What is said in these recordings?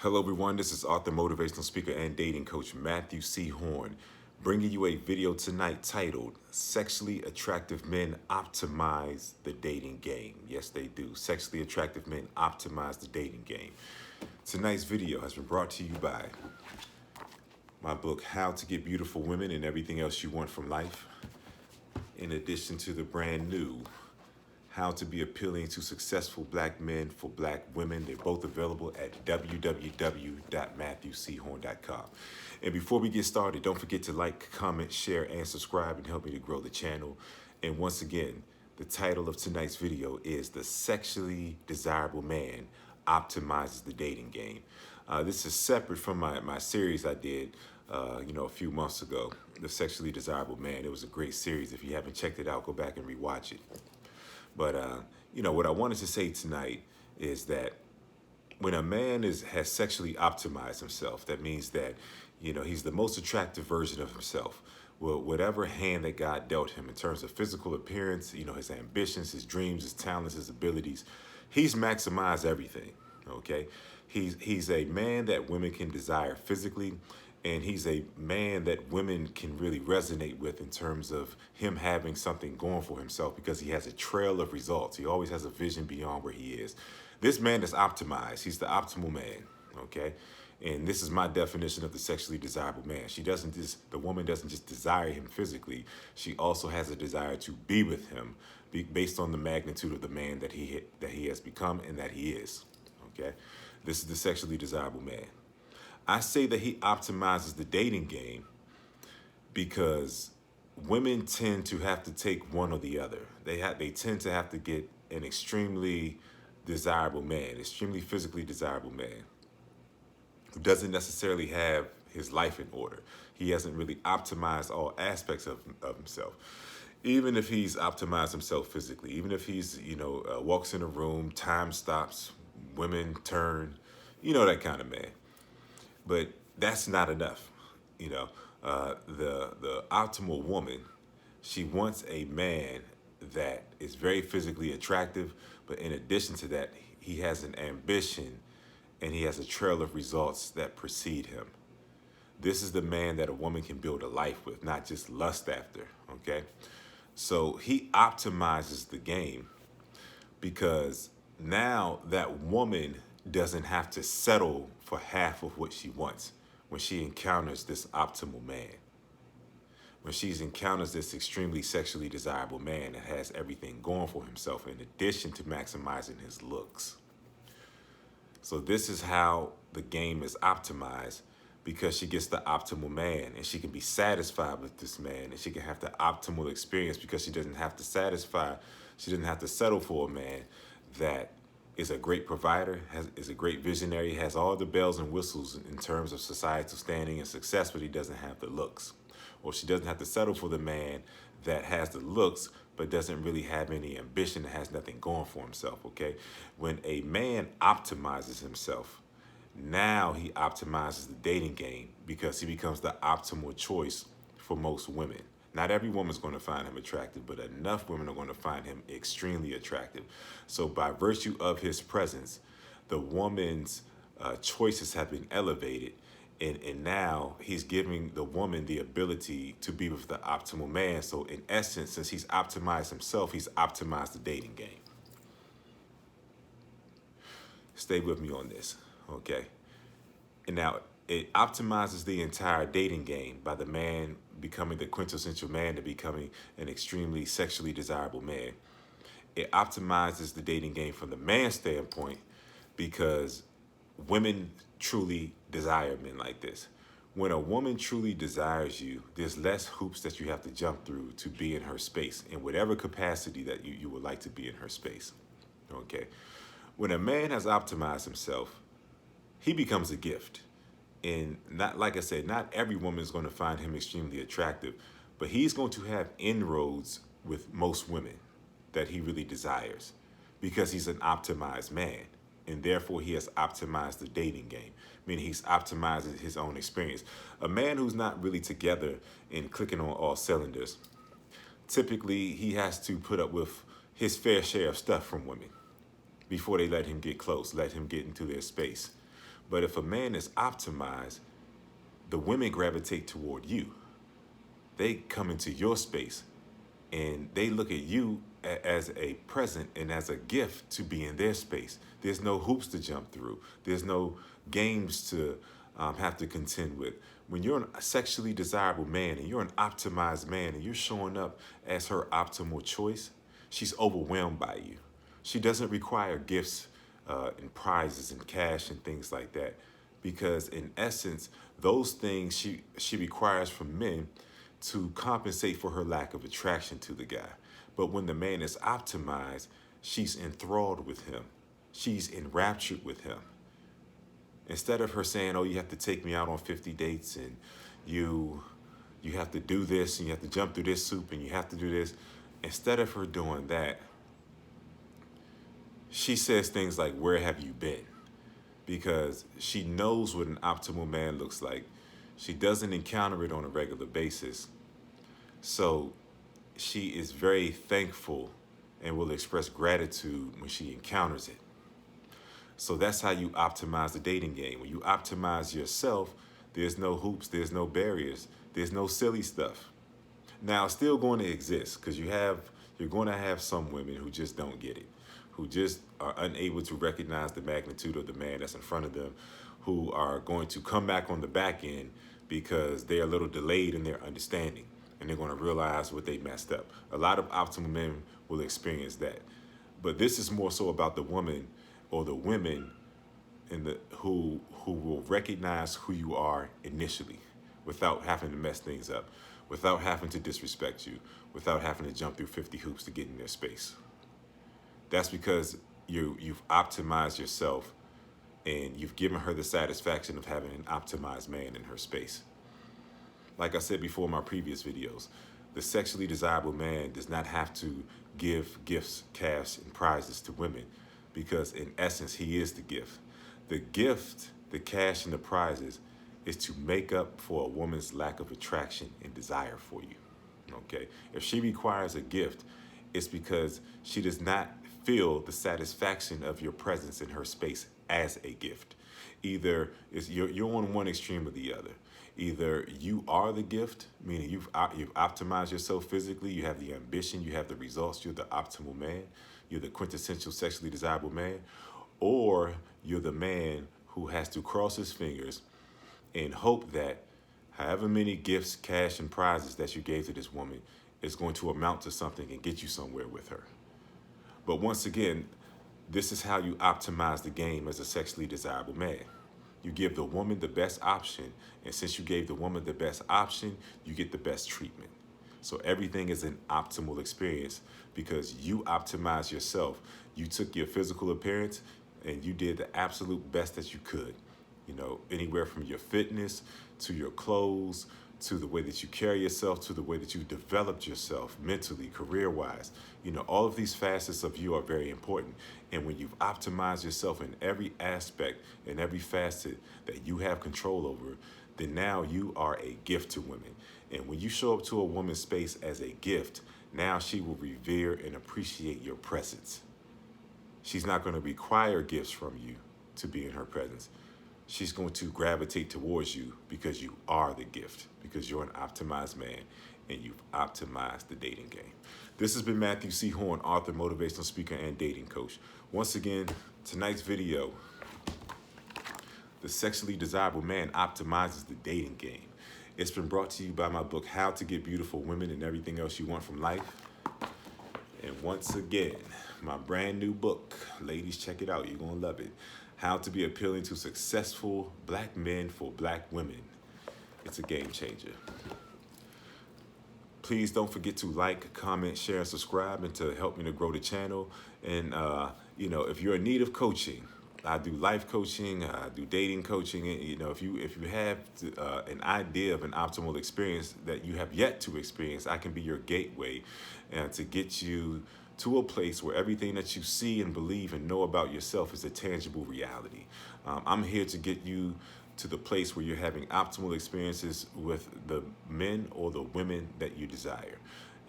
Hello, everyone. This is author, motivational speaker, and dating coach Matthew C. Horne, bringing you a video tonight titled Sexually Attractive Men Optimize the Dating Game. Yes, they do. Sexually attractive men optimize the dating game. Tonight's video has been brought to you by my book, How to Get Beautiful Women and Everything Else You Want from Life, in addition to the brand new How to Be Appealing to Successful Black Men for Black Women. They're both available at www.matthewchorne.com. And before we get started, don't forget to like, comment, share, and subscribe and help me to grow the channel. And once again, the title of tonight's video is The Sexually Desirable Man Optimizes the Dating Game. This is separate from my series I did a few months ago, The Sexually Desirable Man. It was a great series. If you haven't checked it out, go back and rewatch it. But, what I wanted to say tonight is that when a man has sexually optimized himself, that means that, he's the most attractive version of himself. Well, whatever hand that God dealt him in terms of physical appearance, his ambitions, his dreams, his talents, his abilities, he's maximized everything, okay? He's a man that women can desire physically, and he's a man that women can really resonate with in terms of him having something going for himself because he has a trail of results. He always has a vision beyond where he is. This man is optimized. He's the optimal man, okay? And this is my definition of the sexually desirable man. The woman doesn't just desire him physically. She also has a desire to be with him based on the magnitude of the man that he has become and that he is, okay? This is the sexually desirable man. I say that he optimizes the dating game because women tend to have to take one or the other. They tend to have to get an extremely desirable man, extremely physically desirable man, who doesn't necessarily have his life in order. He hasn't really optimized all aspects of himself. Even if he's optimized himself physically, even if he's, walks in a room, time stops, women turn, that kind of man. But that's not enough. The optimal woman, she wants a man that is very physically attractive, but in addition to that, he has an ambition and he has a trail of results that precede him. This is the man that a woman can build a life with, not just lust after, okay? So he optimizes the game because now that woman doesn't have to settle for half of what she wants when she encounters this optimal man. When she encounters this extremely sexually desirable man that has everything going for himself in addition to maximizing his looks. So this is how the game is optimized, because she gets the optimal man and she can be satisfied with this man and she can have the optimal experience because she doesn't have to settle for a man that is a great provider, is a great visionary, has all the bells and whistles in terms of societal standing and success, but he doesn't have the looks. Or she doesn't have to settle for the man that has the looks but doesn't really have any ambition and has nothing going for himself, okay? When a man optimizes himself, now he optimizes the dating game because he becomes the optimal choice for most women. Not every woman's going to find him attractive, but enough women are going to find him extremely attractive. So by virtue of his presence, the woman's choices have been elevated. And now he's giving the woman the ability to be with the optimal man. So in essence, since he's optimized himself, he's optimized the dating game. Stay with me on this, okay? And now it optimizes the entire dating game by the man becoming the quintessential man to becoming an extremely sexually desirable man. It optimizes the dating game from the man's standpoint because women truly desire men like this. When a woman truly desires you, there's less hoops that you have to jump through to be in her space in whatever capacity that you would like to be in her space, okay? When a man has optimized himself, he becomes a gift. And not, like I said, not every woman is going to find him extremely attractive, but he's going to have inroads with most women that he really desires because he's an optimized man. And therefore, he has optimized the dating game, meaning he's optimized his own experience. A man who's not really together and clicking on all cylinders, typically he has to put up with his fair share of stuff from women before they let him get close, let him get into their space. But if a man is optimized, the women gravitate toward you. They come into your space and they look at you as a present and as a gift to be in their space. There's no hoops to jump through. There's no games to have to contend with. When you're a sexually desirable man and you're an optimized man and you're showing up as her optimal choice, she's overwhelmed by you. She doesn't require gifts and prizes and cash and things like that, because in essence, those things she requires from men to compensate for her lack of attraction to the guy. But when the man is optimized, she's enthralled with him. She's enraptured with him. Instead of her saying, oh, you have to take me out on 50 dates and you have to do this and you have to jump through this soup and you have to do this. Instead of her doing that, she says things like, where have you been? Because she knows what an optimal man looks like. She doesn't encounter it on a regular basis. So she is very thankful and will express gratitude when she encounters it. So that's how you optimize the dating game. When you optimize yourself, there's no hoops, there's no barriers, there's no silly stuff. Now, it's still going to exist because you're going to have some women who just don't get it, who just are unable to recognize the magnitude of the man that's in front of them, who are going to come back on the back end because they're a little delayed in their understanding and they're going to realize what they messed up. A lot of optimal men will experience that. But this is more so about the woman or the women who will recognize who you are initially without having to mess things up, without having to disrespect you, without having to jump through 50 hoops to get in their space. That's because you've optimized yourself and you've given her the satisfaction of having an optimized man in her space. Like I said before in my previous videos, the sexually desirable man does not have to give gifts, cash, and prizes to women because in essence, he is the gift. The gift, the cash, and the prizes is to make up for a woman's lack of attraction and desire for you, okay? If she requires a gift, it's because she does not feel the satisfaction of your presence in her space as a gift. Either you're on one extreme or the other. Either you are the gift, meaning you've optimized yourself physically, you have the ambition, you have the results, you're the optimal man, you're the quintessential sexually desirable man, or you're the man who has to cross his fingers and hope that however many gifts, cash, and prizes that you gave to this woman is going to amount to something and get you somewhere with her. But once again, this is how you optimize the game as a sexually desirable man. You give the woman the best option, and since you gave the woman the best option, you get the best treatment. So everything is an optimal experience because you optimize yourself. You took your physical appearance and you did the absolute best that you could. You know, anywhere from your fitness to your clothes, to the way that you carry yourself, to the way that you developed yourself mentally, career-wise. You know, all of these facets of you are very important. And when you've optimized yourself in every aspect and every facet that you have control over, then now you are a gift to women. And when you show up to a woman's space as a gift, now she will revere and appreciate your presence. She's not going to require gifts from you to be in her presence. She's going to gravitate towards you because you are the gift, because you're an optimized man and you've optimized the dating game. This has been Matthew C. Horne, author, motivational speaker, and dating coach. Once again, tonight's video, the sexually desirable man optimizes the dating game. It's been brought to you by my book, How to Get Beautiful Women and Everything Else You Want from Life. And once again, my brand new book, ladies, check it out. You're going to love it. How to Be Appealing to Successful Black Men for Black Women. It's a game changer. Please don't forget to like, comment, share, and subscribe, and to help me to grow the channel. And, you know, if you're in need of coaching, I do life coaching, I do dating coaching. And, you know, if you have an idea of an optimal experience that you have yet to experience, I can be your gateway to get you to a place where everything that you see and believe and know about yourself is a tangible reality. I'm here to get you to the place where you're having optimal experiences with the men or the women that you desire.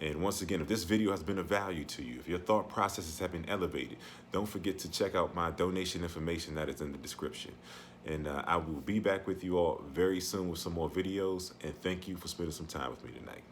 And once again, if this video has been of value to you, if your thought processes have been elevated, don't forget to check out my donation information that is in the description. And I will be back with you all very soon with some more videos. And thank you for spending some time with me tonight.